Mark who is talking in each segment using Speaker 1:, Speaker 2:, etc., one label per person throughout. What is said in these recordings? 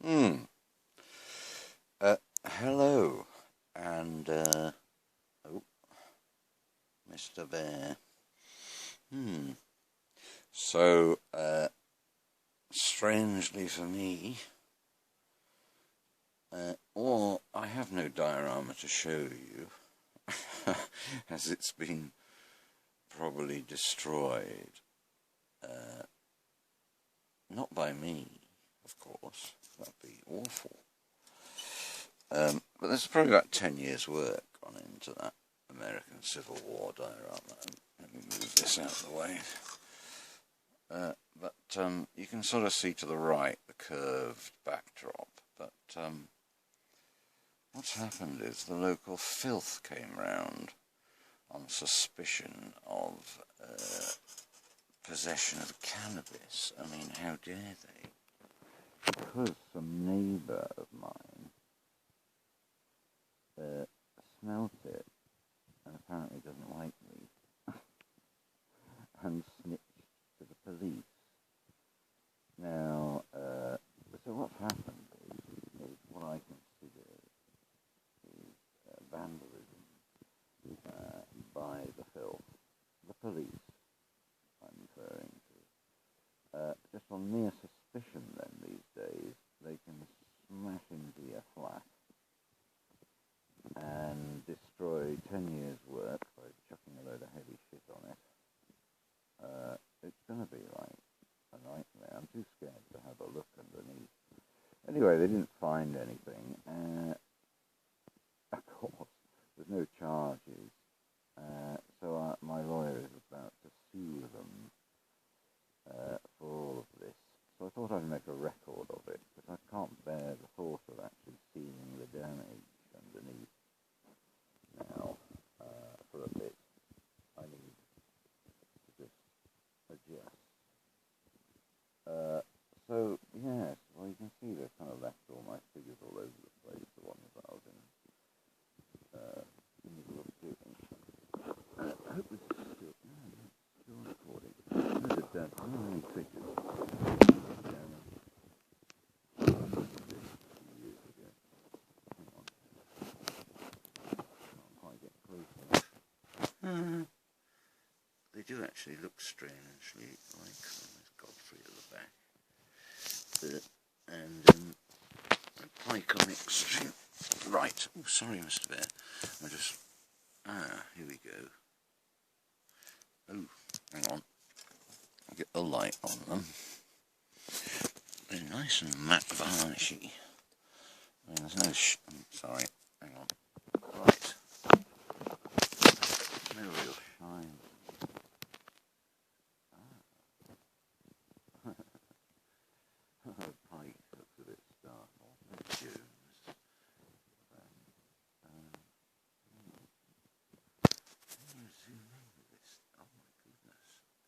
Speaker 1: Hmm. Hello, and oh, Mr. Bear. Hmm. So, strangely for me, or I have no diorama to show you, as it's been probably destroyed. Not by me, of course. That'd be awful. But there's probably about 10 years' work gone into that American Civil War diorama. Let me move this out of the way. But you can sort of see to the right the curved backdrop. But what's happened is the local Filth came round on suspicion of possession of cannabis. I mean, how dare they? Because some neighbour of mine smelt it and apparently doesn't like me and snitched to the police. Now, so what's happened is what I consider is vandalism by the Filth, the police I'm referring to. Just on mere suspicion then these days, they can smash into your flat and destroy 10 years' work by chucking a load of heavy shit on it. It's going to be like a nightmare. I'm too scared to have a look underneath. Anyway, they didn't find anything. Of course, there's no charges. So my lawyer is about to sue them for all of this. So I thought I'd make a record of it, because I can't bear the thought of actually seeing the damage underneath. Now, for a bit, I need to just adjust. So, yes, well, you can see they've kind of left all my figures all over the place, the ones that I was in the middle of doing. I hope this is still recording. How many figures? Years ago. Hang on. Can't quite get close. They do actually look strangely like there's Godfrey at the back. And a pike on extreme right. Oh, sorry, Mr. Bear. I just here we go. Oh, hang on. I'll get the light on them. They're nice and matte varnishy. I mean, there's no I'm sorry. Hang on. Right. No real shine. Pike looks a bit startled. No Jones. Can you zoom in with this? Oh my goodness.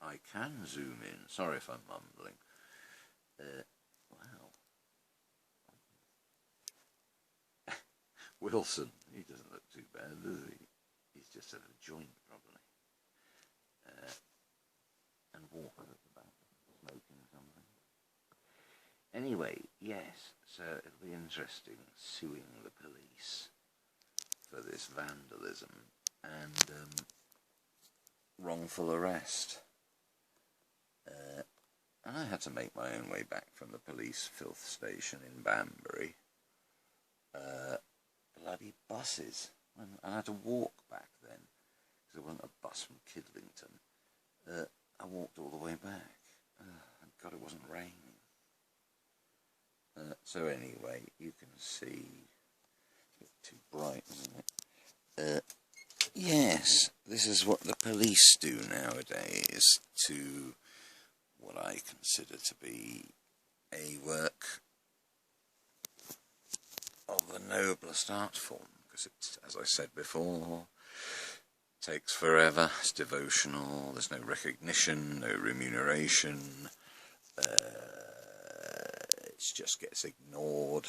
Speaker 1: I can zoom in. Sorry if I'm mumbling. Wow. Wilson, he doesn't look too bad, does he? He's just at a joint, probably. And Walker at the back, smoking something. Anyway, yes, so it'll be interesting suing the police for this vandalism and wrongful arrest. And I had to make my own way back from the police Filth station in Banbury. Bloody buses. And I had to walk back then, because there wasn't a bus from Kidlington. I walked all the way back. Thank God it wasn't raining. So anyway, you can see, it's a bit too bright, isn't it? Yes, this is what the police do nowadays to what I consider to be a work of the noblest art form, because it's, as I said before, takes forever, it's devotional, there's no recognition, no remuneration, it just gets ignored,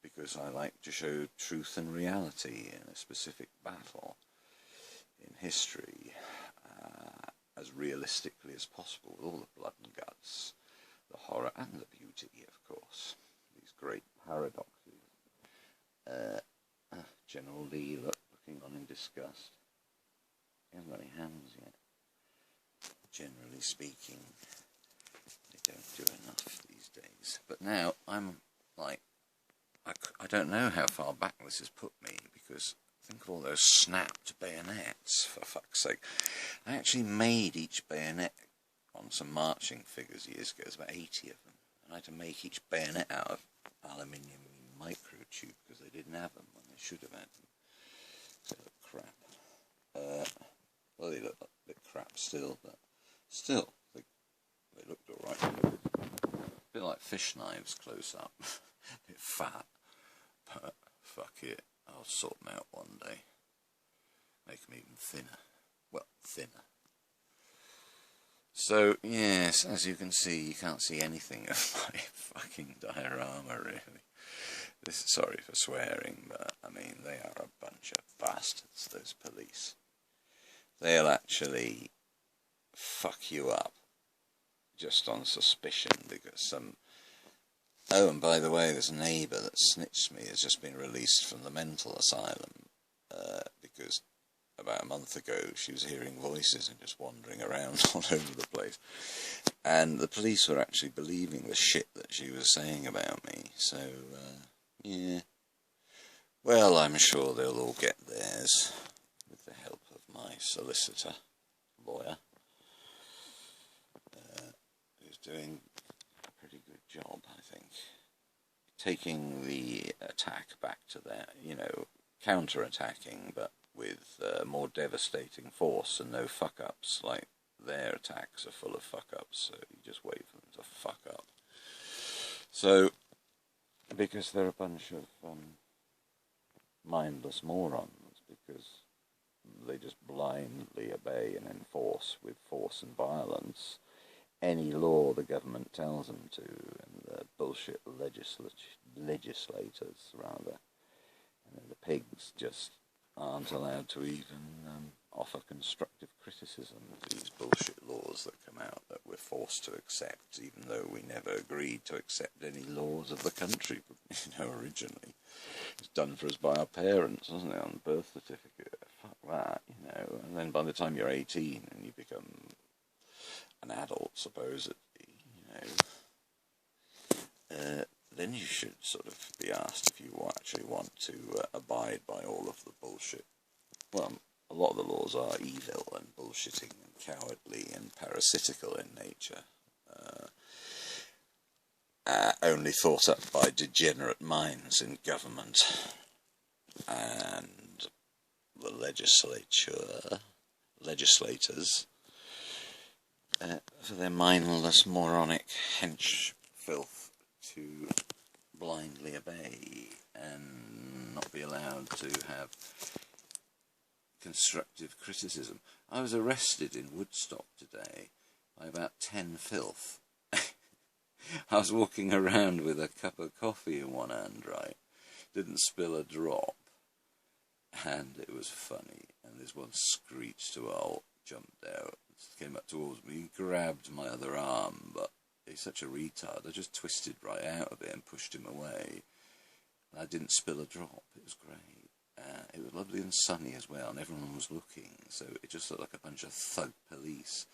Speaker 1: because I like to show truth and reality in a specific battle in history as realistically as possible, with all the blood and guts, the horror and the beauty, of course, these great disgust. He hasn't got any hands yet. Generally speaking, they don't do enough these days. But now I'm like, I don't know how far back this has put me, because think of all those snapped bayonets, for fuck's sake. I actually made each bayonet on some marching figures years ago. There's about 80 of them. And I had to make each bayonet out of aluminium microtube, because they didn't have them when they should have had them. So they look crap. Well, they look a bit crap still, but still, they looked alright. A bit like fish knives close up. A bit fat, but fuck it, I'll sort them out one day. Make them even thinner. Well, thinner. So, yes, as you can see, you can't see anything of my fucking diorama, really. Sorry for swearing, but, I mean, they are a bunch of bastards, those police. They'll actually fuck you up just on suspicion, because some... Oh, and by the way, there's a neighbour that snitched me, has just been released from the mental asylum, because about a month ago she was hearing voices and just wandering around all over the place. And the police were actually believing the shit that she was saying about me, so, yeah. Well, I'm sure they'll all get theirs, with the help of my solicitor, lawyer, who's doing a pretty good job, I think. Taking the attack back to their, you know, counter-attacking, but with more devastating force and no fuck-ups. Like, their attacks are full of fuck-ups, so you just wait for them to fuck up. So, because they're a bunch of mindless morons, because they just blindly obey and enforce with force and violence any law the government tells them to, and the bullshit legislators, rather. And the pigs just aren't allowed to even offer constructive criticism of these bullshit laws that come out that we're forced to accept, even though we never agreed to accept any laws of the country, you know, originally. It's done for us by our parents, wasn't it, on the birth certificate? Fuck that, you know. And then by the time you're 18 and you become an adult, supposedly, you know, then you should sort of be asked if you actually want to abide by all of the bullshit. Well, a lot of the laws are evil and bullshitting and cowardly and parasitical in nature. Only thought up by degenerate minds in government and the legislators, for their mindless, moronic hench filth to blindly obey and not be allowed to have constructive criticism. I was arrested in Woodstock today by about 10 filth. I was walking around with a cup of coffee in one hand, right? Didn't spill a drop. And it was funny. And this one screeched to a halt, jumped out, came up towards me, grabbed my other arm, but he's such a retard. I just twisted right out of it and pushed him away. And I didn't spill a drop. It was great. It was lovely and sunny as well, and everyone was looking. So it just looked like a bunch of thug police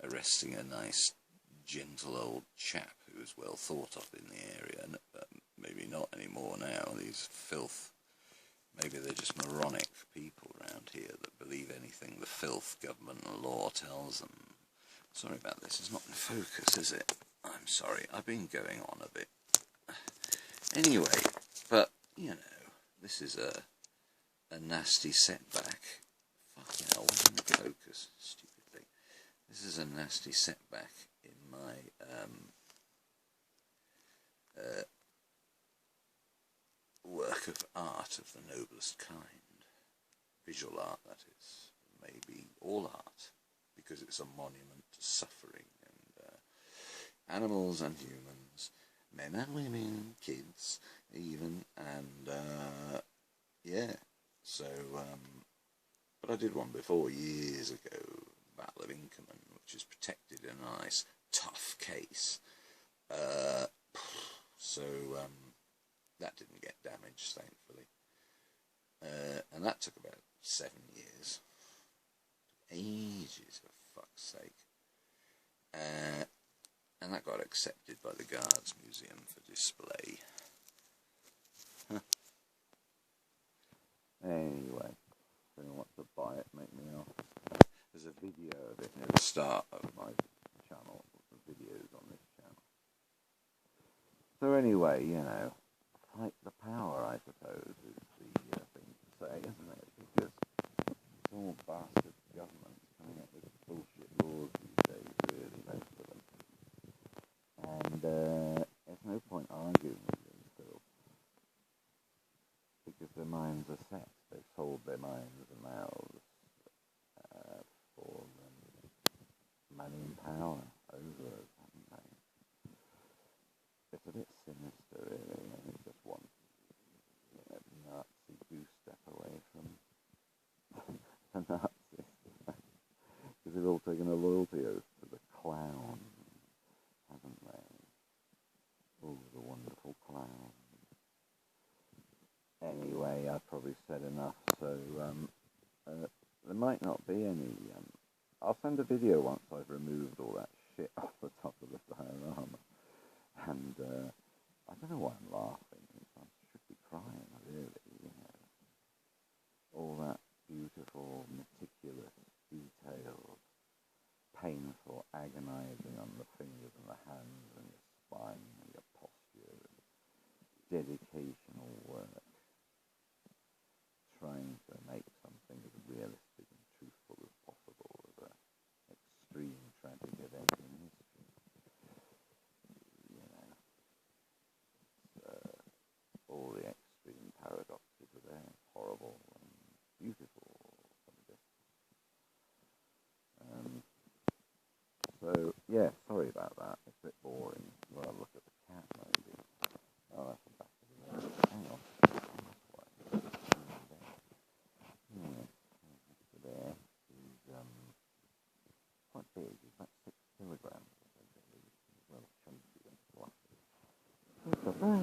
Speaker 1: arresting a nice, gentle old chap who was well thought of in the area. But maybe not anymore now. These filth, maybe they're just moronic people around here that believe anything the filth government and law tells them. Sorry about this, it's not in focus, is it? I'm sorry, I've been going on a bit. Anyway, but, you know, this is a nasty setback. Fucking hell, why didn't it focus? Stupid thing. This is a nasty setback in my work of art of the noblest kind. Visual art, that is. Maybe all art, because it's a monument to suffering and animals and humans, men and women, kids even, and yeah. So, but I did one before years ago, Battle of Inkerman, which is protected in a nice tough case. So that didn't get damaged, thankfully. And that took about 7 years. Ages, for fuck's sake. And that got accepted by the Guards Museum for display. Anyway, if anyone wants to buy it, make me an offer. There's a video of it near the start of my channel, the videos on this channel. So anyway, you know, fight the power, I suppose, is the thing to say, isn't it? Because it's all bastard governments coming up with bullshit laws these days, really, most of them. And there's no point arguing with them, Phil, because their minds are set. They've sold their minds and mouths for money and power over us, haven't they? It's a bit sinister, really, and it's just one, you know, Nazi goose step away from the Nazis, because they've all taken a loyalty oath to the clown, haven't they? Oh, the wonderful clown. Anyway, I've probably said enough, so there might not be any. I'll send a video once I've removed all that shit off the top of the diorama. And I don't know why I'm laughing. I should be crying, really, you know. All that beautiful, meticulous, detailed, painful, agonizing on the fingers and the hands and your spine and your posture and dedicational work, trying to make something as realistic and truthful as possible of an extreme tragic event in history. You know, all the extreme paradoxes are there, horrible and beautiful subjects. So, yeah, sorry about that. It's a bit boring. Well, I'll look at the cat, maybe. Oh, that's the back of the road. Hang on. Mr. Bear is quite big. He's about 6 kilograms. He's well chunky and fluffy. Mr. Bear.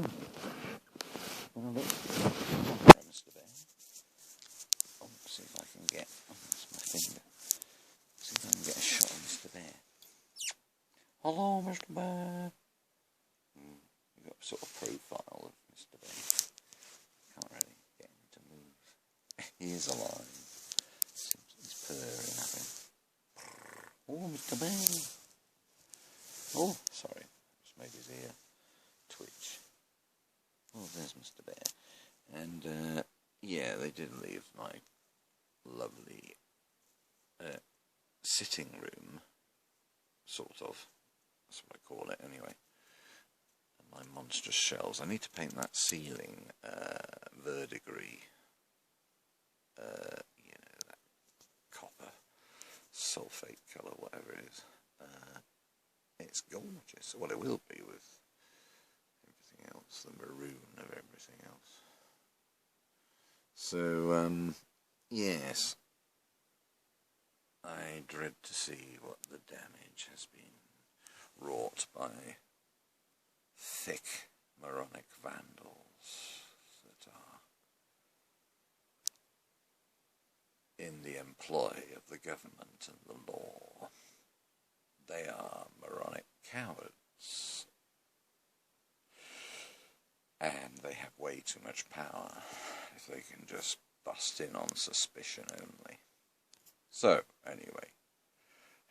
Speaker 1: Mr. Bear. Oh, see if I can get. Oh, that's my finger. See if I can get a shot of Mr. Bear. Hello, Mr. Bear. You've got a sort of profile of Mr. Bear. Can't really get him to move. He is alive. He's purring at him. Oh, Mr. Bear. Oh, sorry. Just made his ear twitch. Oh, there's Mr. Bear. And, yeah, they did leave my lovely sitting room, sort of. That's what I call it, anyway. And my monstrous shells. I need to paint that ceiling verdigris. You know, that copper sulfate colour, whatever it is. It's gorgeous. Well, it will be with everything else, the maroon of everything else. So, yes, I dread to see what the damage has been wrought by thick moronic vandals that are in the employ of the government and the law. They are moronic cowards, and they have way too much power if they can just bust in on suspicion only. So, anyway,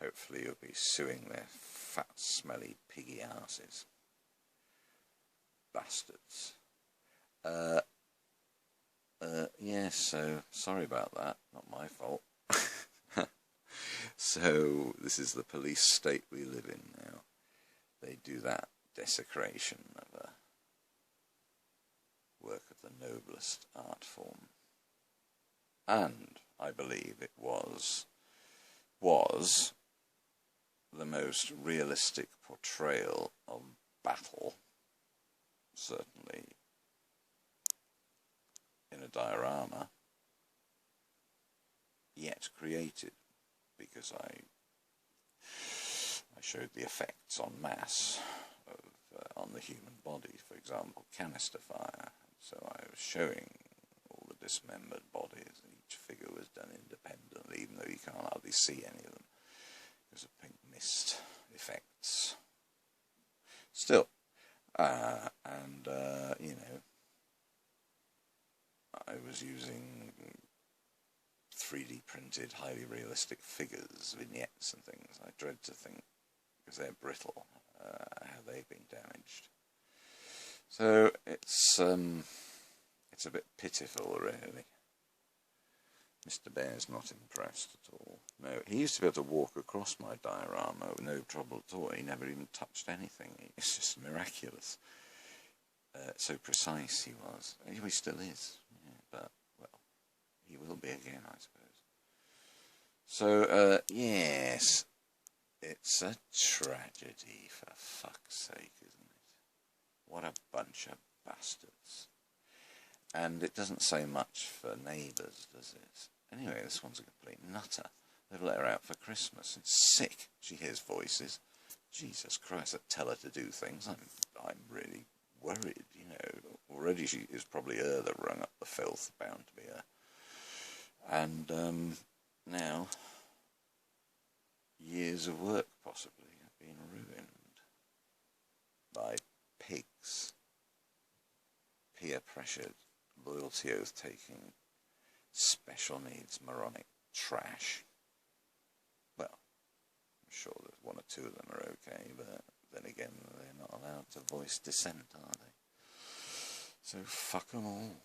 Speaker 1: hopefully you'll be suing their fat, smelly, piggy asses. Bastards. Yeah, so, sorry about that, not my fault. So, this is the police state we live in now. They do that desecration of a work of the noblest art form. And I believe it was the most realistic portrayal of battle, certainly in a diorama, yet created, because I showed the effects en masse of on the human body, for example, canister fire. So I was showing all the dismembered bodies, each figure was done independently, even though you can't hardly see any of them because of pink mist effects. Still, you know, I was using 3D printed, highly realistic figures, vignettes and things. I dread to think, because they're brittle, how they've been damaged. So it's a bit pitiful, really. Mr. Bear's not impressed at all. No, he used to be able to walk across my diorama with no trouble at all. He never even touched anything. It's just miraculous. So precise he was. He still is, yeah, but, well, he will be again, I suppose. So, yes, it's a tragedy, for fuck's sake, isn't it? What a bunch of bastards. And it doesn't say much for neighbours, does it? Anyway, this one's a complete nutter. They've let her out for Christmas. It's sick. She hears voices. Jesus Christ, that tell her to do things. I'm really worried, you know. Already she is probably her that rung up the filth, bound to be her. And now, years of work possibly have been ruined by pigs, peer pressured, loyalty oath taking, special needs moronic trash. Well, I'm sure that one or two of them are okay, but then again, they're not allowed to voice dissent, are they? So fuck them all.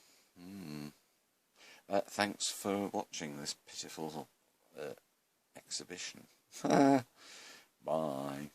Speaker 1: Thanks for watching this pitiful exhibition. Bye.